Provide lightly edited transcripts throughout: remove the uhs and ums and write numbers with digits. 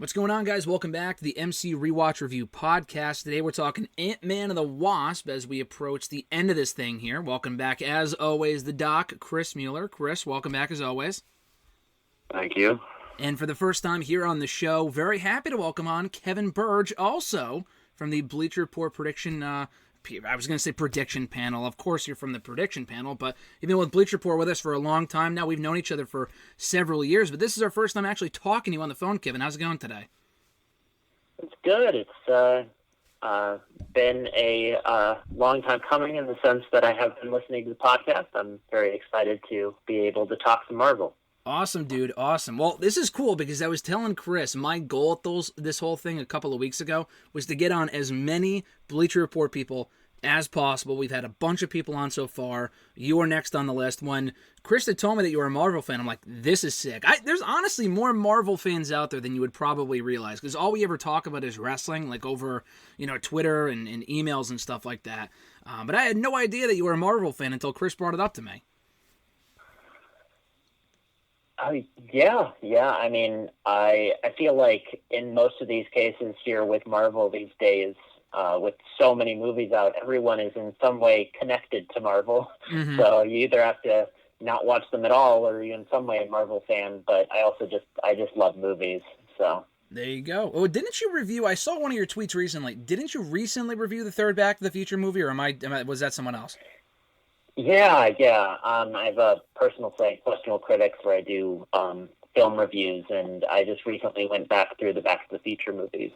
What's going on, guys? Welcome back to the MCU Rewatch Review podcast. Today we're talking Ant-Man and the Wasp as we approach the end of this thing here. Welcome back, as always, the doc, Chris Muller. Chris, welcome back as always. Thank you. And for the first time here on the show, very happy to welcome on Kevin Berge, also from the Bleacher Report prediction prediction panel. Of course, you're from the prediction panel, but you've been with Bleacher Report with us for a long time now. We've known each other for several years, but this is our first time actually talking to you on the phone, Kevin. How's it going today? It's good. It's been a long time coming in the sense that I have been listening to the podcast. I'm very excited to be able to talk some Marvel. Awesome, dude. Awesome. Well, this is cool because I was telling Chris my goal at this whole thing a couple of weeks ago was to get on as many Bleacher Report people as possible. We've had a bunch of people on so far. You are next on the list. When Chris had told me that you were a Marvel fan, I'm like, this is sick. There's honestly more Marvel fans out there than you would probably realize because all we ever talk about is wrestling, like over Twitter and emails and stuff like that. But I had no idea that you were a Marvel fan until Chris brought it up to me. Yeah. I mean, I feel like in most of these cases here with Marvel these days, with so many movies out, everyone is in some way connected to Marvel. Mm-hmm. So you either have to not watch them at all or you're in some way a Marvel fan, but I just love movies. So there you go. Oh, didn't you review, I saw one of your tweets recently, didn't you recently review the third Back to the Future movie, or was that someone else? Yeah. I have a personal site, Questionable Critics, where I do film reviews, and I just recently went back through the Back to the Future movies.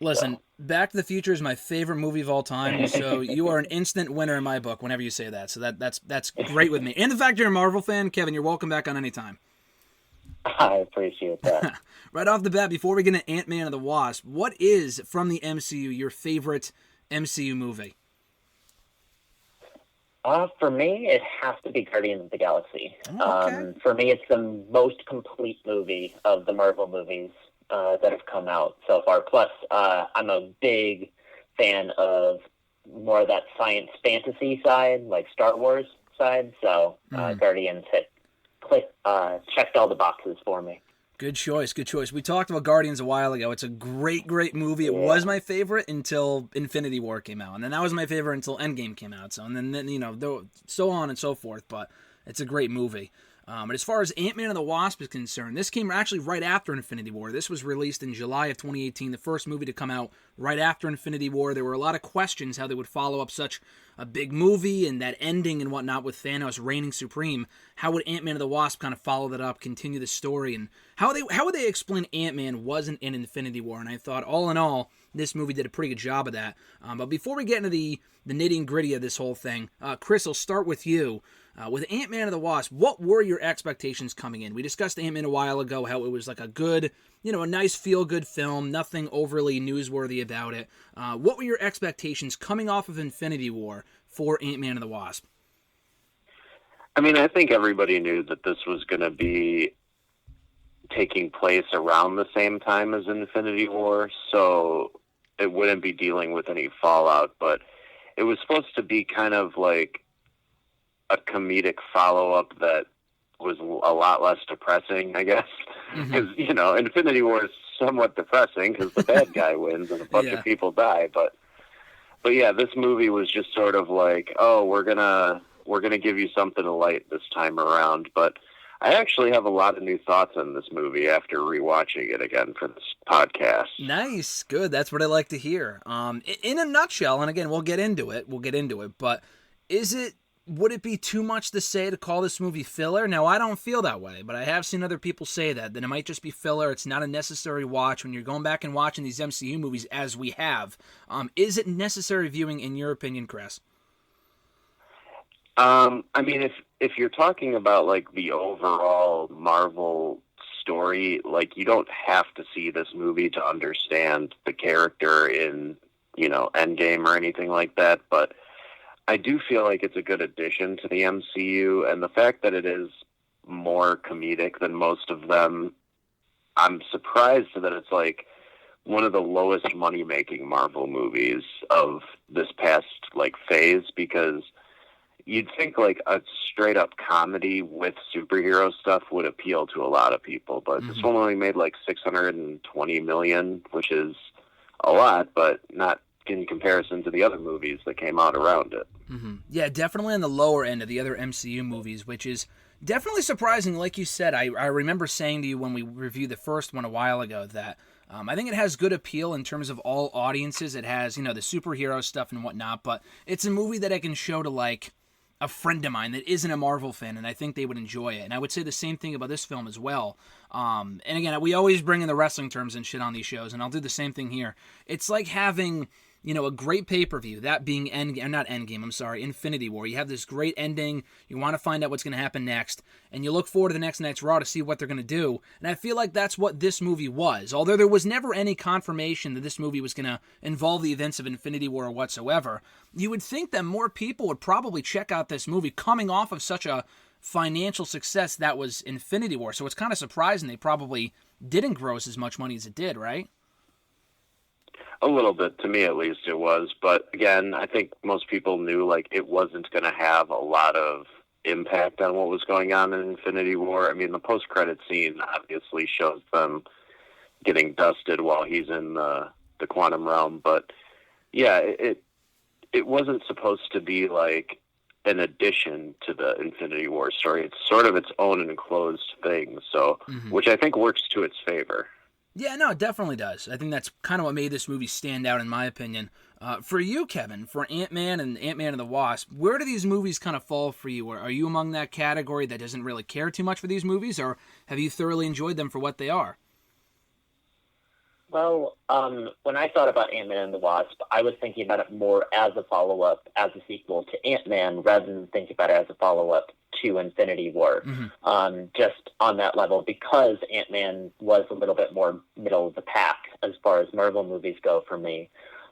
Listen, Back to the Future is my favorite movie of all time, so you are an instant winner in my book whenever you say that. So that's great with me. And the fact you're a Marvel fan, Kevin, you're welcome back on any time. I appreciate that. Right off the bat, before we get into Ant-Man and the Wasp, what is, from the MCU, your favorite MCU movie? For me, it has to be Guardians of the Galaxy. Oh, okay. For me, it's the most complete movie of the Marvel movies that have come out so far. Plus, I'm a big fan of more of that science fantasy side, like Star Wars side. So Guardians checked all the boxes for me. Good choice. We talked about Guardians a while ago. It's a great movie. It was my favorite until Infinity War came out, and then that was my favorite until Endgame came out. So, and then so on and so forth. But it's a great movie. But as far as Ant-Man and the Wasp is concerned, this came actually right after Infinity War. This was released in July of 2018, the first movie to come out right after Infinity War. There were a lot of questions how they would follow up such a big movie and that ending and whatnot with Thanos reigning supreme. How would Ant-Man and the Wasp kind of follow that up, continue the story, and how would they explain Ant-Man wasn't in Infinity War? And I thought, all in all, this movie did a pretty good job of that. But before we get into the nitty and gritty of this whole thing, Chris, I'll start with you. With Ant-Man and the Wasp, what were your expectations coming in? We discussed Ant-Man a while ago, how it was like a good, a nice feel-good film, nothing overly newsworthy about it. What were your expectations coming off of Infinity War for Ant-Man and the Wasp? I mean, I think everybody knew that this was going to be taking place around the same time as Infinity War, so it wouldn't be dealing with any fallout, but it was supposed to be kind of like a comedic follow-up that was a lot less depressing, I guess. Because, Infinity War is somewhat depressing because the bad guy wins and a bunch of people die. But yeah, this movie was just sort of like, oh, we're gonna give you something light this time around. But I actually have a lot of new thoughts on this movie after rewatching it again for this podcast. Nice. Good. That's what I like to hear. In a nutshell, and again, we'll get into it, but would it be too much to say to call this movie filler? Now, I don't feel that way, but I have seen other people say that it might just be filler. It's not a necessary watch when you're going back and watching these MCU movies as we have. Is it necessary viewing, in your opinion, Chris? I mean, if you're talking about, like, the overall Marvel story, like, you don't have to see this movie to understand the character in, Endgame or anything like that, but I do feel like it's a good addition to the MCU, and the fact that it is more comedic than most of them, I'm surprised that it's like one of the lowest money-making Marvel movies of this past phase, because you'd think like a straight up comedy with superhero stuff would appeal to a lot of people, but this one only made like 620 million, which is a lot, but not in comparison to the other movies that came out around it. Yeah, definitely on the lower end of the other MCU movies, which is definitely surprising. Like you said, I remember saying to you when we reviewed the first one a while ago that I think it has good appeal in terms of all audiences. It has, the superhero stuff and whatnot, but it's a movie that I can show to, like, a friend of mine that isn't a Marvel fan, and I think they would enjoy it. And I would say the same thing about this film as well. And again, we always bring in the wrestling terms and shit on these shows, and I'll do the same thing here. It's like having, a great pay-per-view, that being Infinity War. You have this great ending, you want to find out what's going to happen next, and you look forward to the next night's Raw to see what they're going to do, and I feel like that's what this movie was. Although there was never any confirmation that this movie was going to involve the events of Infinity War whatsoever, you would think that more people would probably check out this movie coming off of such a financial success that was Infinity War, so it's kind of surprising they probably didn't gross as much money as it did, right? A little bit, to me at least, it was. But again, I think most people knew like it wasn't going to have a lot of impact on what was going on in Infinity War. I mean, the post-credit scene obviously shows them getting dusted while he's in the quantum realm. But yeah, it wasn't supposed to be like an addition to the Infinity War story. It's sort of its own enclosed thing, so which I think works to its favor. Yeah, no, it definitely does. I think that's kind of what made this movie stand out, in my opinion. For you, Kevin, for Ant-Man and Ant-Man and the Wasp, where do these movies kind of fall for you? Are you among that category that doesn't really care too much for these movies, or have you thoroughly enjoyed them for what they are? Well, when I thought about Ant-Man and the Wasp, I was thinking about it more as a follow-up, as a sequel to Ant-Man, rather than thinking about it as a follow-up to Infinity War. Just on that level, because Ant-Man was a little bit more middle of the pack as far as Marvel movies go for me.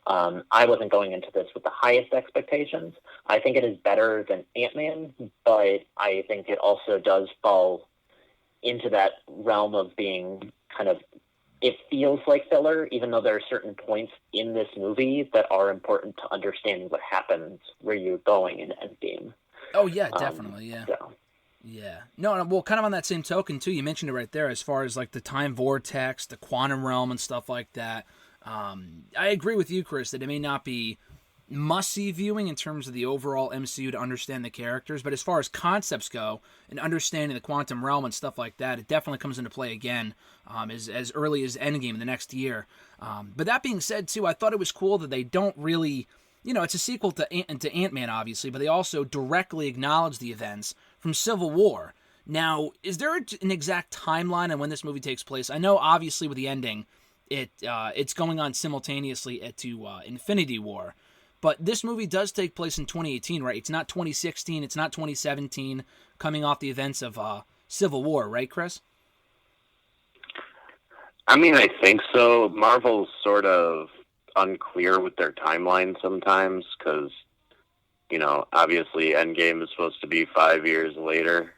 I wasn't going into this with the highest expectations. I think it is better than Ant-Man, but I think it also does fall into that realm of being kind of, it feels like filler, even though there are certain points in this movie that are important to understanding what happens where you're going in Endgame. Oh, yeah, definitely, yeah. So. Yeah. No, well, kind of on that same token, too, you mentioned it right there as far as, like, the time vortex, the quantum realm and stuff like that. I agree with you, Chris, that it may not be must-see viewing in terms of the overall MCU to understand the characters, but as far as concepts go and understanding the quantum realm and stuff like that, it definitely comes into play again as early as Endgame in the next year. But that being said, too, I thought it was cool that they don't really, it's a sequel to Ant-Man, obviously, but they also directly acknowledge the events from Civil War. Now, is there an exact timeline on when this movie takes place? I know, obviously, with the ending, it's going on simultaneously to Infinity War. But this movie does take place in 2018, right? It's not 2016, it's not 2017, coming off the events of Civil War, right, Chris? I mean, I think so. Marvel's sort of unclear with their timeline sometimes because, obviously Endgame is supposed to be 5 years later.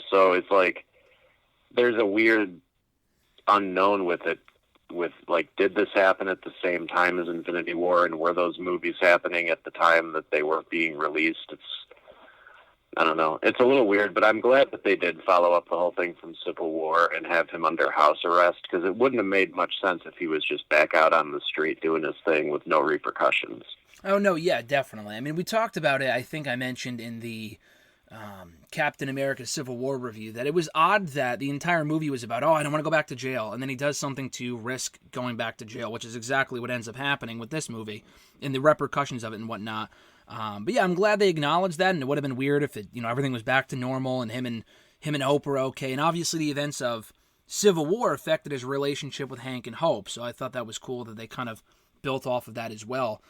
So it's like there's a weird unknown with it. With like, did this happen at the same time as Infinity War, and were those movies happening at the time that they were being released? I don't know. It's a little weird, but I'm glad that they did follow up the whole thing from Civil War and have him under house arrest, because it wouldn't have made much sense if he was just back out on the street doing his thing with no repercussions. Oh, no, yeah, definitely. I mean, we talked about it, I think I mentioned in the Captain America Civil War review, that it was odd that the entire movie was about, I don't want to go back to jail, and then he does something to risk going back to jail, which is exactly what ends up happening with this movie and the repercussions of it and whatnot. But yeah, I'm glad they acknowledged that, and it would have been weird if everything was back to normal and him and Hope were okay. And obviously the events of Civil War affected his relationship with Hank and Hope, so I thought that was cool that they kind of built off of that as well.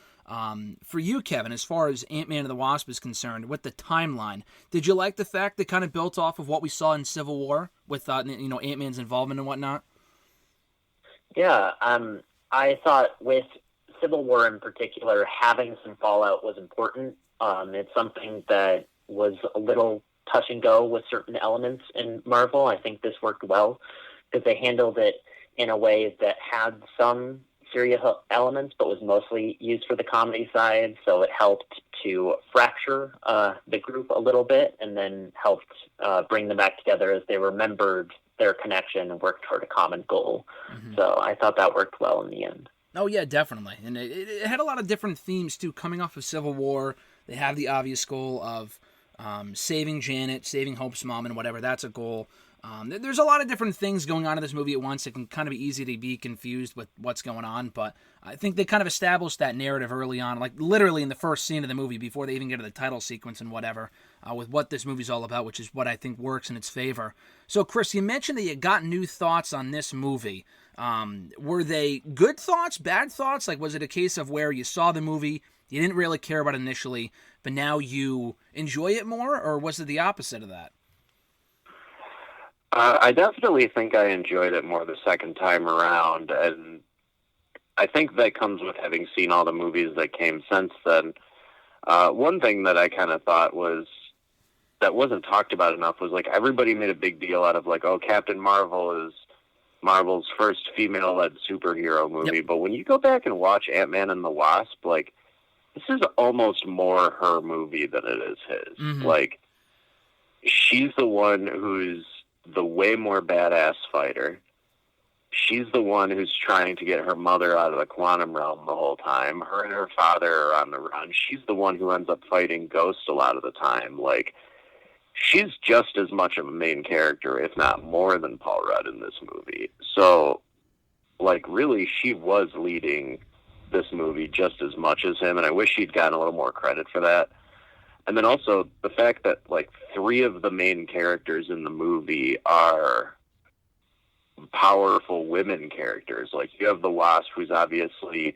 For you, Kevin, as far as Ant-Man and the Wasp is concerned, with the timeline, did you like the fact that kind of built off of what we saw in Civil War with Ant-Man's involvement and whatnot? Yeah, I thought with Civil War in particular, having some fallout was important. It's something that was a little touch and go with certain elements in Marvel. I think this worked well because they handled it in a way that had some serious elements, but was mostly used for the comedy side. So it helped to fracture the group a little bit, and then helped bring them back together as they remembered their connection and worked toward a common goal. So I thought that worked well in the end. Oh, yeah, definitely. And it had a lot of different themes, too. Coming off of Civil War, they have the obvious goal of saving Janet, saving Hope's mom, and whatever. That's a goal. There's a lot of different things going on in this movie at once. It can kind of be easy to be confused with what's going on, but I think they kind of established that narrative early on, like literally in the first scene of the movie, before they even get to the title sequence and whatever, with what this movie's all about, which is what I think works in its favor. So, Chris, you mentioned that you got new thoughts on this movie. Were they good thoughts, bad thoughts? Like, was it a case of where you saw the movie, you didn't really care about it initially, but now you enjoy it more, or was it the opposite of that? I definitely think I enjoyed it more the second time around, and I think that comes with having seen all the movies that came since then. One thing that I kind of thought was that wasn't talked about enough was, like, everybody made a big deal out of, like, oh, Captain Marvel is Marvel's first female-led superhero movie. Yep. But when you go back and watch Ant-Man and the Wasp, like, this is almost more her movie than it is his. Mm-hmm. Like, she's the one who's the way more badass fighter. She's the one who's trying to get her mother out of the quantum realm the whole time. Her and her father are on the run. She's the one who ends up fighting Ghost a lot of the time. Like, she's just as much of a main character, if not more, than Paul Rudd in this movie. So, like, really, she was leading this movie just as much as him, and I wish she'd gotten a little more credit for that. And then also the fact that, like, 3 of the main characters in the movie are powerful women characters. Like, you have the Wasp, who's obviously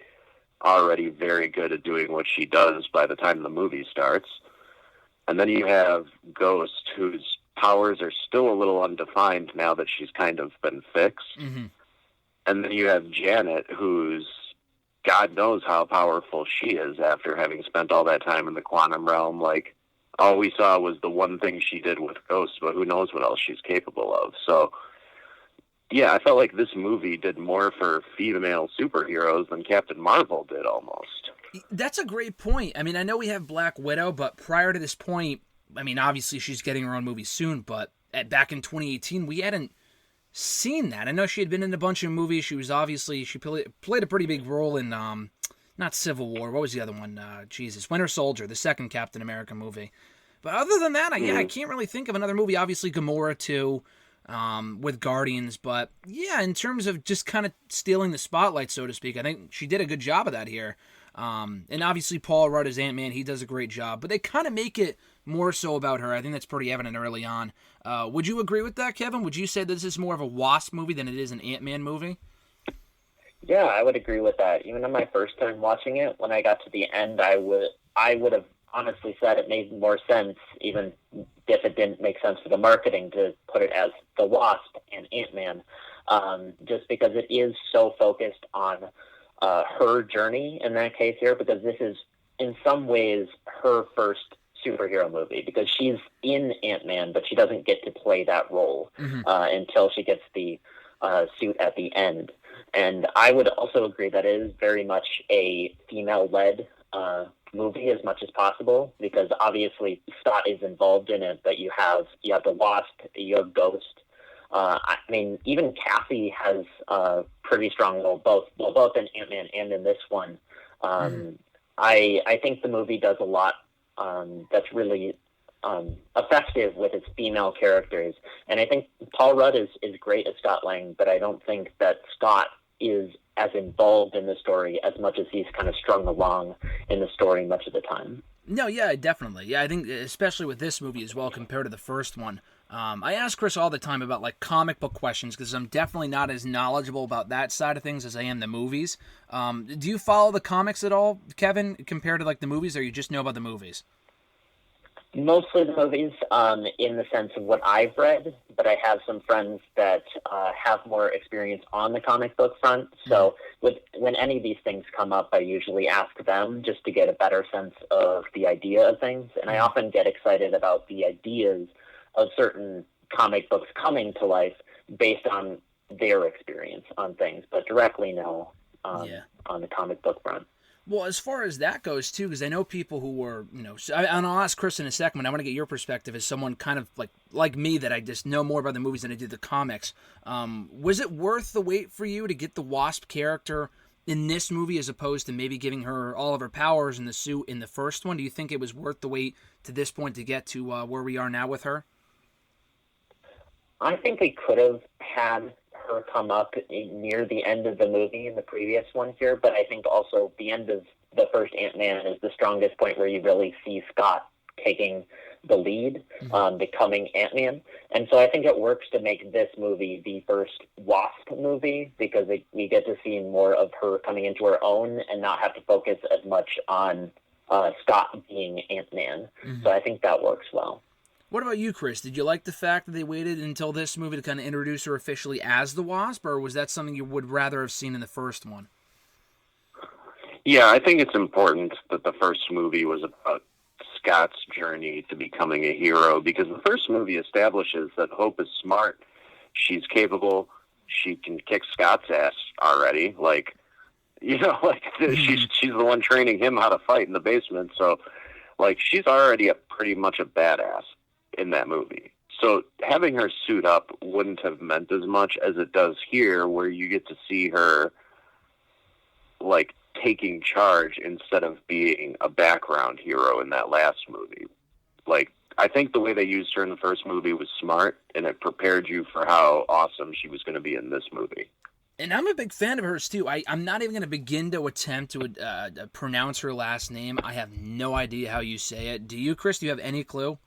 already very good at doing what she does by the time the movie starts. And then you have Ghost, whose powers are still a little undefined now that she's kind of been fixed. Mm-hmm. And then you have Janet, who's God knows how powerful she is after having spent all that time in the quantum realm. Like, all we saw was the one thing she did with Ghost, but who knows what else she's capable of. So, yeah, I felt like this movie did more for female superheroes than Captain Marvel did almost. That's a great point. I mean, I know we have Black Widow, but prior to this point, I mean, obviously she's getting her own movie soon, but back in 2018, we hadn't seen that. I know she had been in a bunch of movies. She was obviously, she played a pretty big role in, not Civil War, what was the other one? Winter Soldier, the second Captain America movie. But other than that, I can't really think of another movie. Obviously Gamora too, with Guardians, but yeah, in terms of just kind of stealing the spotlight, so to speak, I think she did a good job of that here. And obviously Paul Rudd as Ant-Man, he does a great job, but they kind of make it more so about her. I think that's pretty evident early on. Would you agree with that, Kevin? Would you say this is more of a Wasp movie than it is an Ant-Man movie? Yeah, I would agree with that. Even on my first time watching it, when I got to the end, I would have honestly said it made more sense, even if it didn't make sense for the marketing, to put it as the Wasp and Ant-Man, just because it is so focused on her journey in that case here, because this is in some ways her first superhero movie, because she's in Ant-Man, but she doesn't get to play that role until she gets the suit at the end. And I would also agree that it is very much a female-led movie as much as possible, because obviously Scott is involved in it, but you have the Wasp, you have Ghost. I mean, even Cassie has a pretty strong role, both in Ant-Man and in this one. I think the movie does a lot that's really effective with its female characters. And I think Paul Rudd is great as Scott Lang, but I don't think that Scott is as involved in the story as much as he's kind of strung along in the story much of the time. No, yeah, definitely. Yeah, I think especially with this movie as well compared to the first one. I ask Chris all the time about like comic book questions because I'm definitely not as knowledgeable about that side of things as I am the movies. Do you follow the comics at all, Kevin, compared to like the movies, or you just know about the movies? Mostly the movies, in the sense of what I've read, but I have some friends that have more experience on the comic book front. So when any of these things come up, I usually ask them just to get a better sense of the idea of things. And I often get excited about the ideas of certain comic books coming to life based on their experience on things. But directly, no, on the comic book front. Well, as far as that goes, too, because I know people who were, and I'll ask Chris in a second, but I want to get your perspective as someone kind of like me that I just know more about the movies than I did the comics. Was it worth the wait for you to get the Wasp character in this movie as opposed to maybe giving her all of her powers in the suit in the first one? Do you think it was worth the wait to this point to get to where we are now with her? I think they could have had her come up near the end of the movie in the previous one here, but I think also the end of the first Ant-Man is the strongest point where you really see Scott taking the lead, becoming Ant-Man. And so I think it works to make this movie the first Wasp movie because we get to see more of her coming into her own and not have to focus as much on Scott being Ant-Man. So I think that works well. What about you, Chris? Did you like the fact that they waited until this movie to kind of introduce her officially as the Wasp, or was that something you would rather have seen in the first one? Yeah, I think it's important that the first movie was about Scott's journey to becoming a hero, because the first movie establishes that Hope is smart, she's capable, she can kick Scott's ass already. She's the one training him how to fight in the basement, so she's already pretty much a badass in that movie. So having her suit up wouldn't have meant as much as it does here, where you get to see her taking charge instead of being a background hero in that last movie. I think the way they used her in the first movie was smart, and it prepared you for how awesome she was going to be in this movie. And I'm a big fan of hers, too. I'm not even going to begin to attempt to pronounce her last name. I have no idea how you say it. Do you, Chris? Do you have any clue?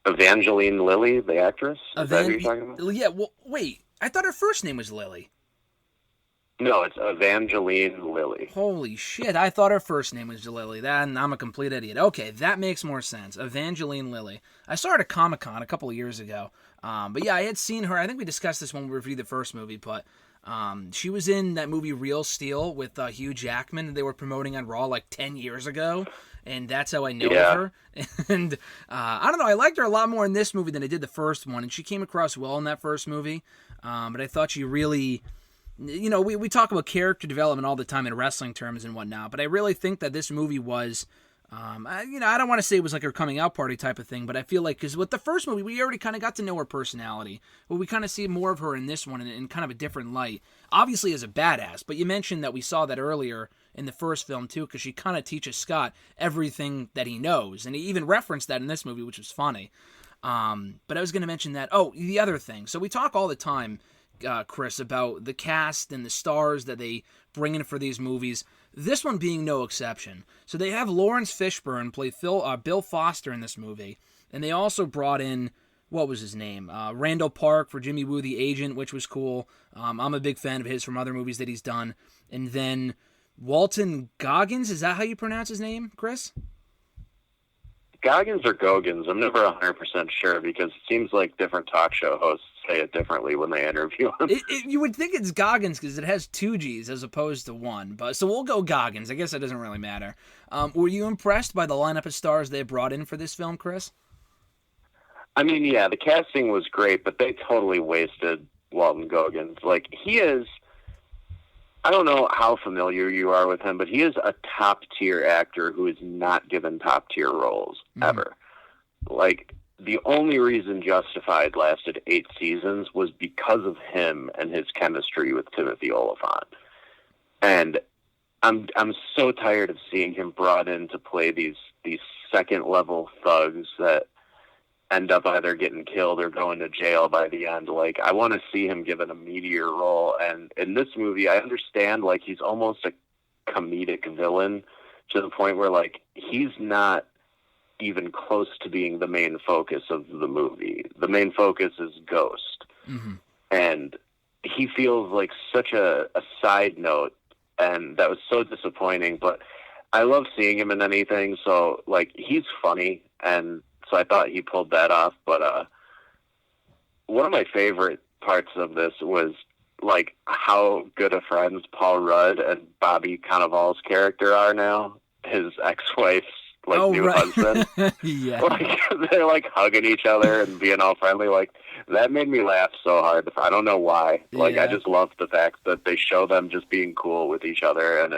Evangeline Lilly, the actress? Is that who you're talking about? Yeah, well, wait. I thought her first name was Lily. No, it's Evangeline Lilly. Holy shit, I thought her first name was Lily. And I'm a complete idiot. Okay, that makes more sense. Evangeline Lilly. I saw her at Comic-Con a couple of years ago. But yeah, I had seen her. I think we discussed this when we reviewed the first movie, but she was in that movie Real Steel with Hugh Jackman that they were promoting on Raw 10 years ago. And that's how I know of her. And I don't know, I liked her a lot more in this movie than I did the first one. And she came across well in that first movie. But I thought she really, we talk about character development all the time in wrestling terms and whatnot. But I really think that this movie was, I don't want to say it was like her coming out party type of thing. But I feel like, because with the first movie, we already kind of got to know her personality. But we kind of see more of her in this one in kind of a different light. Obviously as a badass. But you mentioned that we saw that earlier in the first film too, because she kind of teaches Scott everything that he knows, and he even referenced that in this movie, which was funny. But I was going to mention that. Oh, the other thing. So we talk all the time, Chris, about the cast and the stars that they bring in for these movies. This one being no exception. So they have Lawrence Fishburne play Bill Foster in this movie, and they also brought in, what was his name? Randall Park for Jimmy Woo the Agent, which was cool. I'm a big fan of his from other movies that he's done. And then Walton Goggins, is that how you pronounce his name, Chris? Goggins or Goggins, I'm never 100% sure, because it seems like different talk show hosts say it differently when they interview him. You would think it's Goggins because it has 2 G's as opposed to 1, but so we'll go Goggins. I guess that doesn't really matter. Were you impressed by the lineup of stars they brought in for this film, Chris? I mean, yeah, the casting was great, but they totally wasted Walton Goggins. He is, I don't know how familiar you are with him, but he is a top-tier actor who is not given top-tier roles, ever. The only reason Justified lasted 8 seasons was because of him and his chemistry with Timothy Olyphant. And I'm so tired of seeing him brought in to play these second-level thugs that end up either getting killed or going to jail by the end. I want to see him given a meatier role. And in this movie, I understand, he's almost a comedic villain to the point where, he's not even close to being the main focus of the movie. The main focus is Ghost. Mm-hmm. And he feels like such a side note, and that was so disappointing. But I love seeing him in anything, so, he's funny, and so I thought he pulled that off. But one of my favorite parts of this was how good of friends Paul Rudd and Bobby Cannavale's character are now. His ex-wife's new husband. Yeah. Like, they're like hugging each other and being all friendly. Like, that made me laugh so hard. I don't know why. Like, Yeah. I just love the fact that they show them just being cool with each other, and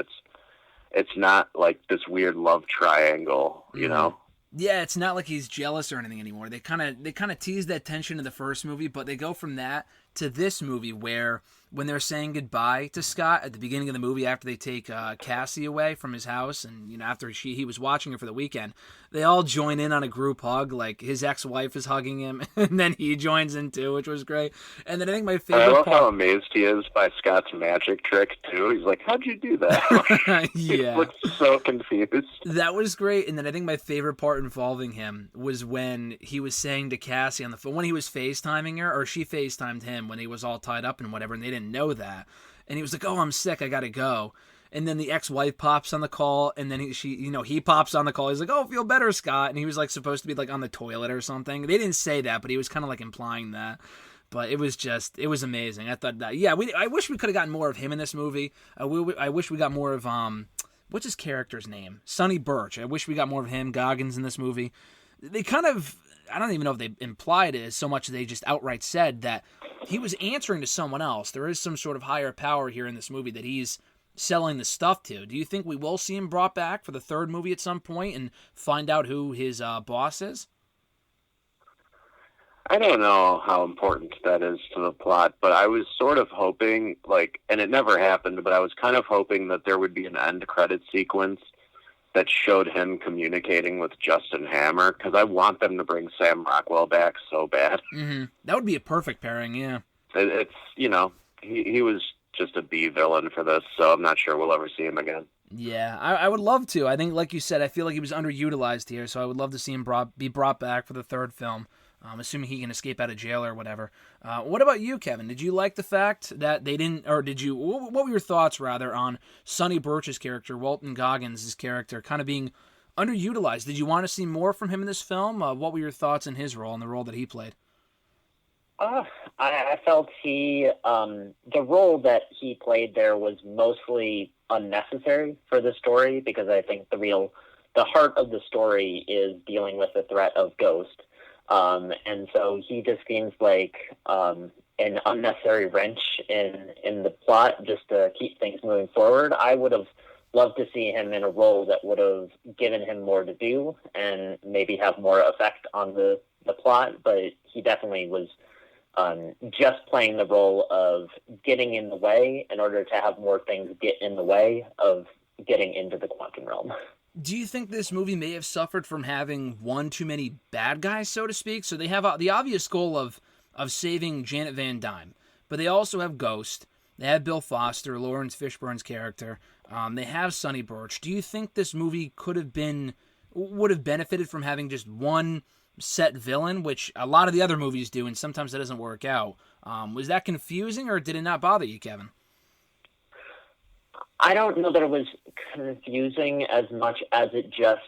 it's not like this weird love triangle, you know? Yeah, it's not like he's jealous or anything anymore. They kind of tease that tension in the first movie, but they go from that to this movie where when they're saying goodbye to Scott at the beginning of the movie after they take Cassie away from his house, and after he was watching her for the weekend, they all join in on a group hug. Like his ex-wife is hugging him, and then he joins in too, which was great. And then I think my favorite I love part, how amazed he is by Scott's magic trick too. He's like, "How'd you do that?" He yeah, looks so confused. that was great. And then I think my favorite part involving him was when he was saying to Cassie on the phone, when he was FaceTiming her, or she FaceTimed him when he was all tied up and whatever, and they didn't know that. And he was like, "Oh, I'm sick. I gotta go." And then the ex-wife pops on the call, and then he pops on the call. He's like, "Oh, feel better, Scott." And he was like supposed to be like on the toilet or something. They didn't say that, but he was kind of like implying that. But it was amazing. I thought that, yeah, I wish we could have gotten more of him in this movie. I wish we got more of, what's his character's name? Sonny Birch. I wish we got more of him, Goggins, in this movie. They kind of, I don't even know if they implied it so much as they just outright said that he was answering to someone else. There is some sort of higher power here in this movie that he's selling the stuff to. Do you think we will see him brought back for the third movie at some point and find out who his boss is? I don't know how important that is to the plot, but I was sort of hoping, like, and it never happened, but I was kind of hoping that there would be an end credit sequence that showed him communicating with Justin Hammer, because I want them to bring Sam Rockwell back so bad. Mm-hmm. That would be a perfect pairing, yeah. It's, he was just a B villain for this, so I'm not sure we'll ever see him again. Yeah, I would love to. I think, like you said, I feel like he was underutilized here, so I would love to see him be brought back for the third film, assuming he can escape out of jail or whatever. What about you, Kevin? Did you like the fact that they didn't, or did you, what were your thoughts, rather, on Sonny Birch's character, Walton Goggins' character, kind of being underutilized? Did you want to see more from him in this film? What were your thoughts in his role and the role that he played? I felt the role that he played there was mostly unnecessary for the story, because I think the heart of the story is dealing with the threat of Ghost. And so he just seems like an unnecessary wrench in the plot just to keep things moving forward. I would have loved to see him in a role that would have given him more to do and maybe have more effect on the plot, but he definitely was just playing the role of getting in the way in order to have more things get in the way of getting into the quantum realm. Do you think this movie may have suffered from having one too many bad guys, so to speak? So they have the obvious goal of saving Janet Van Dyne, but they also have Ghost. They have Bill Foster, Lawrence Fishburne's character. They have Sonny Birch. Do you think this movie would have benefited from having just one set villain, which a lot of the other movies do, and sometimes that doesn't work out? Was that confusing, or did it not bother you, Kevin? I don't know that it was confusing as much as it just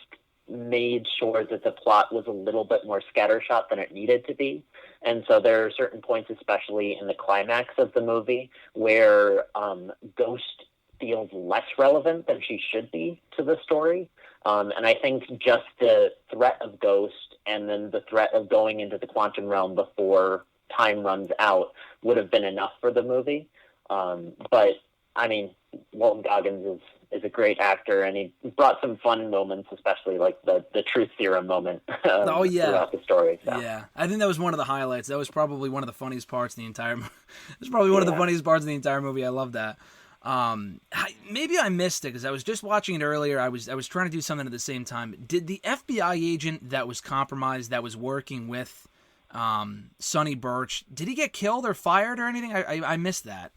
made sure that the plot was a little bit more scattershot than it needed to be. And so there are certain points, especially in the climax of the movie, where Ghost feels less relevant than she should be to the story. And I think just the threat of Ghost and then the threat of going into the quantum realm before time runs out would have been enough for the movie. But, I mean, Walton Goggins is a great actor, and he brought some fun moments, especially like the truth serum moment throughout the story. So. Yeah, I think that was one of the highlights. That was probably one of the funniest parts of the entire movie. It was probably one of the funniest parts of the entire movie. I love that. Maybe I missed it because I was just watching it earlier. I was trying to do something at the same time. Did the FBI agent that was compromised, that was working with Sonny Birch, did he get killed or fired or anything? I missed that.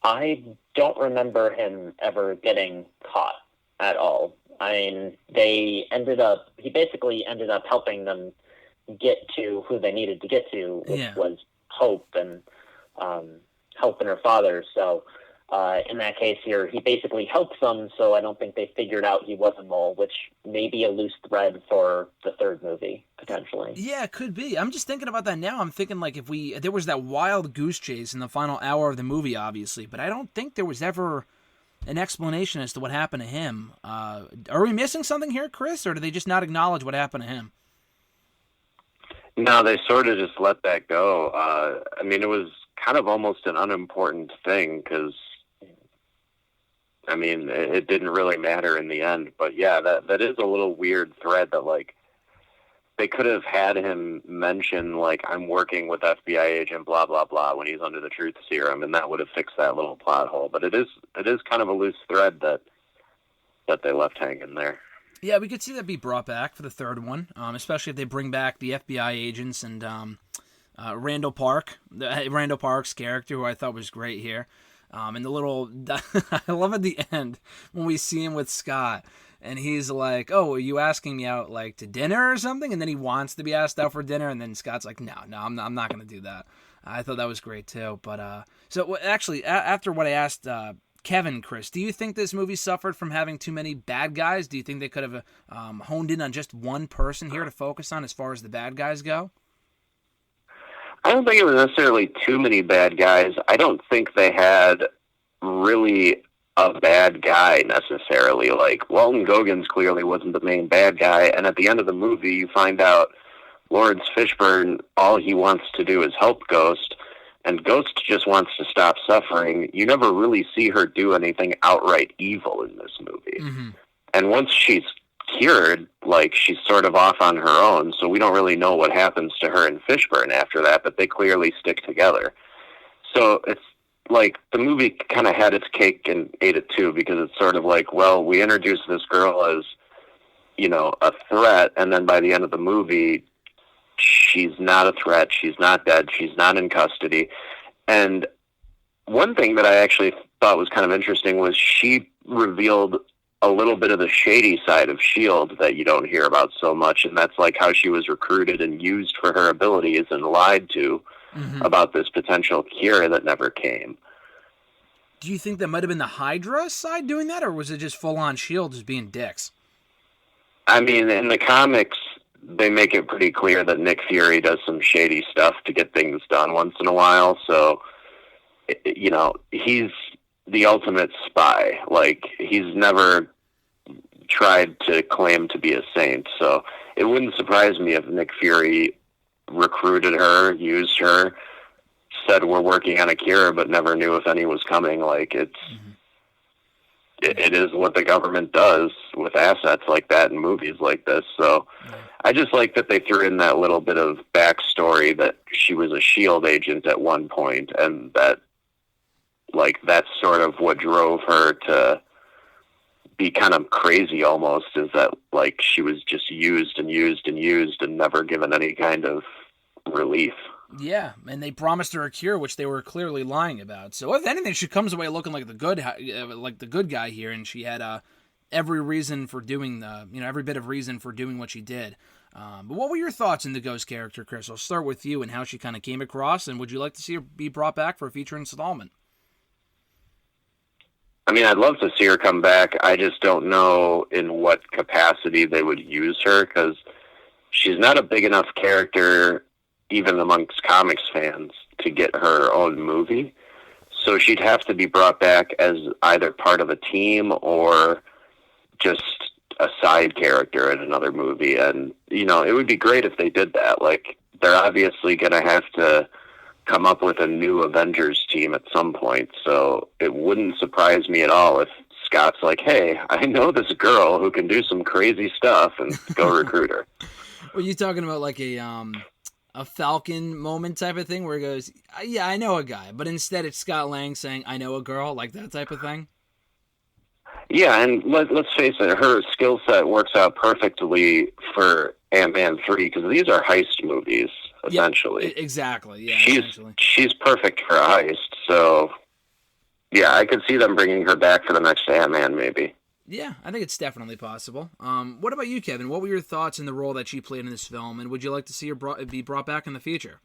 I don't remember him ever getting caught at all. I mean, he basically ended up helping them get to who they needed to get to, which was Hope and her father. So in that case here, he basically helped them, so I don't think they figured out he was a mole, which may be a loose thread for the third movie, potentially. Yeah, it could be. I'm just thinking about that now. I'm thinking like there was that wild goose chase in the final hour of the movie, obviously, but I don't think there was ever an explanation as to what happened to him. Are we missing something here, Chris, or do they just not acknowledge what happened to him? No, they sort of just let that go. I mean, it was kind of almost an unimportant thing because, I mean, it didn't really matter in the end. But yeah, that is a little weird thread that, like, they could have had him mention, like, I'm working with FBI agent blah, blah, blah when he's under the truth serum, and that would have fixed that little plot hole. But it is kind of a loose thread that they left hanging there. Yeah, we could see that be brought back for the third one, especially if they bring back the FBI agents and Randall Park's character, who I thought was great here. And the little, I love at the end when we see him with Scott, and he's like, "Oh, are you asking me out like to dinner or something?" And then he wants to be asked out for dinner, and then Scott's like, "No, I'm not going to do that." I thought that was great too. But so actually, after what I asked Kevin, Chris, do you think this movie suffered from having too many bad guys? Do you think they could have honed in on just one person here to focus on as far as the bad guys go? I don't think it was necessarily too many bad guys. I don't think they had really a bad guy necessarily. Like, Walton Goggins clearly wasn't the main bad guy, and at the end of the movie you find out Lawrence Fishburne, all he wants to do is help Ghost, and Ghost just wants to stop suffering. You never really see her do anything outright evil in this movie. Mm-hmm. And once she's cured, like, she's sort of off on her own, so we don't really know what happens to her and Fishburne after that, but they clearly stick together. So it's like the movie kind of had its cake and ate it too, because it's sort of like, well, we introduced this girl as, you know, a threat, and then by the end of the movie, she's not a threat, she's not dead, she's not in custody. And one thing that I actually thought was kind of interesting was she revealed a little bit of the shady side of S.H.I.E.L.D. that you don't hear about so much, and that's like how she was recruited and used for her abilities and lied to about this potential cure that never came. Do you think that might have been the Hydra side doing that, or was it just full-on S.H.I.E.L.D. just being dicks? I mean, in the comics, they make it pretty clear that Nick Fury does some shady stuff to get things done once in a while, so, you know, he's the ultimate spy. Like, he's never tried to claim to be a saint, so it wouldn't surprise me if Nick Fury recruited her, used her, said we're working on a cure, but never knew if any was coming. Like, it is what the government does with assets like that in movies like this. So I just like that they threw in that little bit of backstory that she was a S.H.I.E.L.D. agent at one point, and that, like, that's sort of what drove her to be kind of crazy almost, is that, like, she was just used and used and used and never given any kind of relief. Yeah, and they promised her a cure, which they were clearly lying about. So if anything, she comes away looking like the good guy here, and she had every reason for doing every bit of reason for doing what she did. But what were your thoughts in the Ghost character, Chris? I'll start with you and how she kind of came across, and would you like to see her be brought back for a future installment? I mean, I'd love to see her come back. I just don't know in what capacity they would use her, because she's not a big enough character, even amongst comics fans, to get her own movie. So she'd have to be brought back as either part of a team or just a side character in another movie. And, you know, it would be great if they did that. Like, they're obviously going to have to come up with a new Avengers team at some point. So it wouldn't surprise me at all if Scott's like, hey, I know this girl who can do some crazy stuff, and go recruit her. Were you talking about like a Falcon moment type of thing where he goes, yeah, I know a guy, but instead it's Scott Lang saying, I know a girl, like that type of thing? Yeah, and let's face it, her skill set works out perfectly for Ant-Man 3, because these are heist movies, essentially. Yep, exactly, yeah. She's perfect for a heist, so yeah, I could see them bringing her back for the next Ant-Man, maybe. Yeah, I think it's definitely possible. What about you, Kevin? What were your thoughts in the role that she played in this film, and would you like to see her be brought back in the future?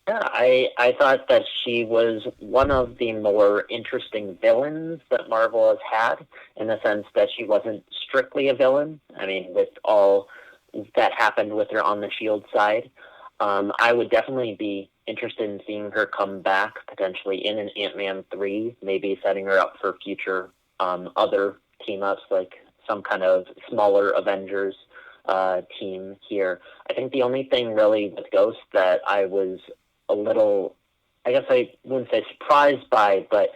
Yeah, I thought that she was one of the more interesting villains that Marvel has had, in the sense that she wasn't strictly a villain. I mean, with all that happened with her on the S.H.I.E.L.D. side. I would definitely be interested in seeing her come back, potentially in an Ant-Man 3, maybe setting her up for future other team-ups, like some kind of smaller Avengers team here. I think the only thing really with Ghost that I was a little, I guess I wouldn't say surprised by, but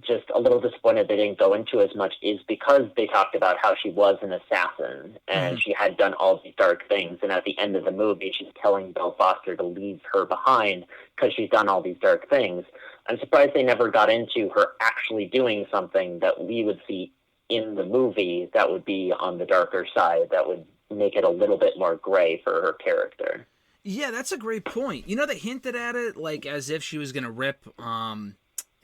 just a little disappointed they didn't go into as much is because they talked about how she was an assassin and she had done all these dark things. And at the end of the movie, she's telling Bill Foster to leave her behind because she's done all these dark things. I'm surprised they never got into her actually doing something that we would see in the movie that would be on the darker side, that would make it a little bit more gray for her character. Yeah, that's a great point. You know, they hinted at it like as if she was going to rip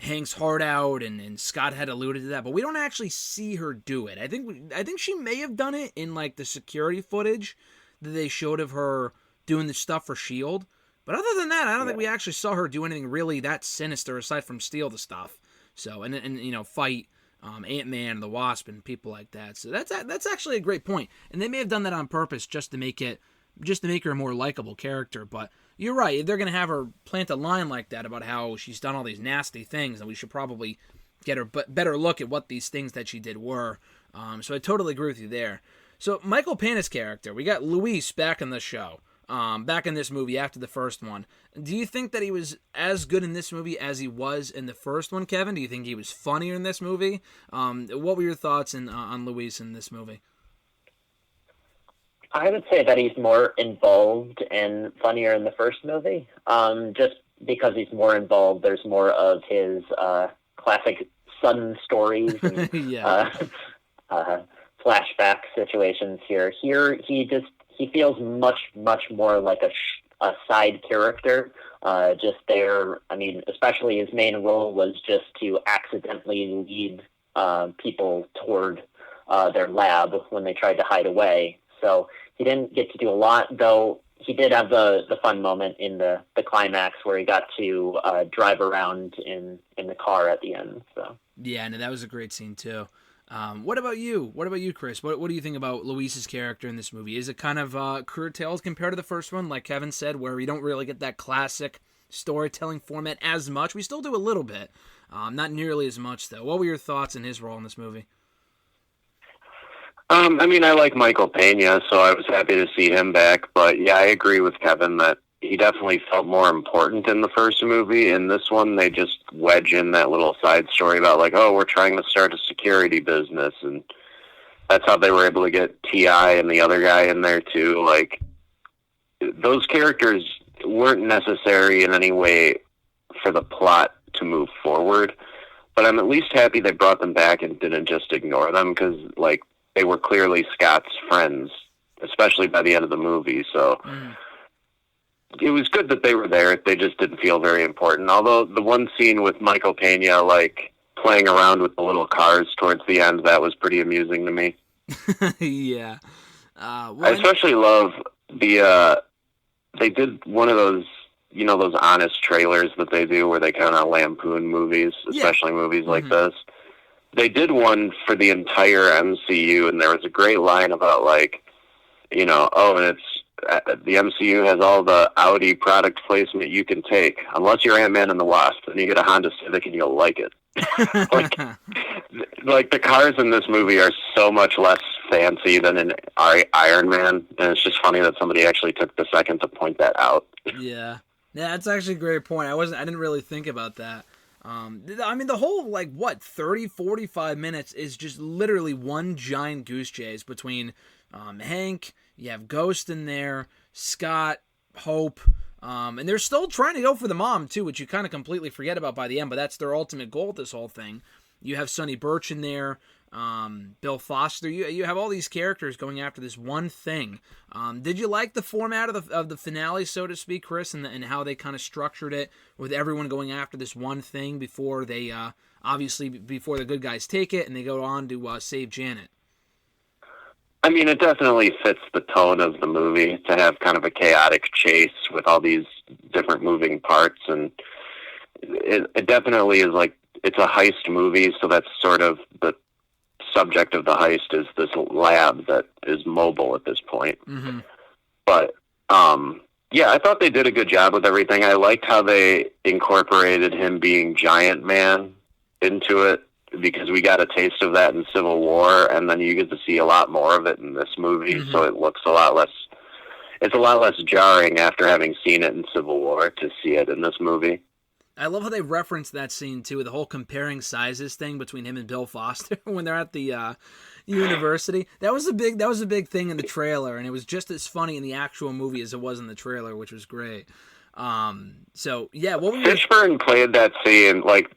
Hank's heart out, and Scott had alluded to that, but we don't actually see her do it. I think she may have done it in like the security footage that they showed of her doing the stuff for S.H.I.E.L.D. But other than that, I don't think we actually saw her do anything really that sinister aside from steal the stuff. So and you know, fight Ant-Man and the Wasp and people like that. So that's actually a great point. And they may have done that on purpose just to make her a more likable character. But you're right, if they're going to have her plant a line like that about how she's done all these nasty things, then we should probably get a better look at what these things that she did were. So I totally agree with you there. So Michael Pena's character, we got Luis back in the show, back in this movie after the first one. Do you think that he was as good in this movie as he was in the first one, Kevin? Do you think he was funnier in this movie? What were your thoughts on Luis in this movie? I would say that he's more involved and funnier in the first movie. Just because he's more involved, there's more of his classic sudden stories and flashback situations here. Here, he feels much more like a side character. Just there, I mean, especially his main role was just to accidentally lead people toward their lab when they tried to hide away. So he didn't get to do a lot, though he did have the fun moment in the climax where he got to drive around in the car at the end. So yeah, no, that was a great scene too. What about you? What about you, Chris? What do you think about Luis's character in this movie? Is it kind of curtailed compared to the first one, like Kevin said, where we don't really get that classic storytelling format as much? We still do a little bit, not nearly as much though. What were your thoughts in his role in this movie? I mean, I like Michael Pena, so I was happy to see him back. But yeah, I agree with Kevin that he definitely felt more important in the first movie. In this one, they just wedge in that little side story about like, oh, we're trying to start a security business, and that's how they were able to get T.I. and the other guy in there too. Like, those characters weren't necessary in any way for the plot to move forward. But I'm at least happy they brought them back and didn't just ignore them, because like, they were clearly Scott's friends, especially by the end of the movie. So it was good that they were there. They just didn't feel very important. Although the one scene with Michael Pena, like, playing around with the little cars towards the end, that was pretty amusing to me. Yeah. I especially love the, they did one of those, you know, those honest trailers that they do where they kind of lampoon movies, especially movies like this. They did one for the entire MCU, and there was a great line about, like, you know, oh, and it's, the MCU has all the Audi product placement you can take, unless you're Ant-Man and the Wasp, and you get a Honda Civic and you'll like it. like the cars in this movie are so much less fancy than in Iron Man, and it's just funny that somebody actually took the second to point that out. Yeah, that's actually a great point. I didn't really think about that. I mean, the whole, 30, 45 minutes is just literally one giant goose chase between Hank, you have Ghost in there, Scott, Hope, and they're still trying to go for the mom, too, which you kind of completely forget about by the end, but that's their ultimate goal with this whole thing. You have Sonny Birch in there, Bill Foster. You have all these characters going after this one thing. Did you like the format of the finale, so to speak, Chris, and how they kind of structured it with everyone going after this one thing before they before the good guys take it and they go on to save Janet? I mean, it definitely fits the tone of the movie to have kind of a chaotic chase with all these different moving parts, and it definitely is like, it's a heist movie, so that's sort of the subject of the heist is this lab that is mobile at this point. But Yeah, I thought they did a good job with everything. I liked how they incorporated him being Giant Man into it, because we got a taste of that in Civil War, and then you get to see a lot more of it in this movie, so it looks a lot less... It's a lot less jarring after having seen it in Civil War to see it in this movie. I love how they reference that scene, too, with the whole comparing sizes thing between him and Bill Foster when they're at the university. That was a big thing in the trailer, and it was just as funny in the actual movie as it was in the trailer, which was great. So, yeah. What were Fishburne played that scene, like,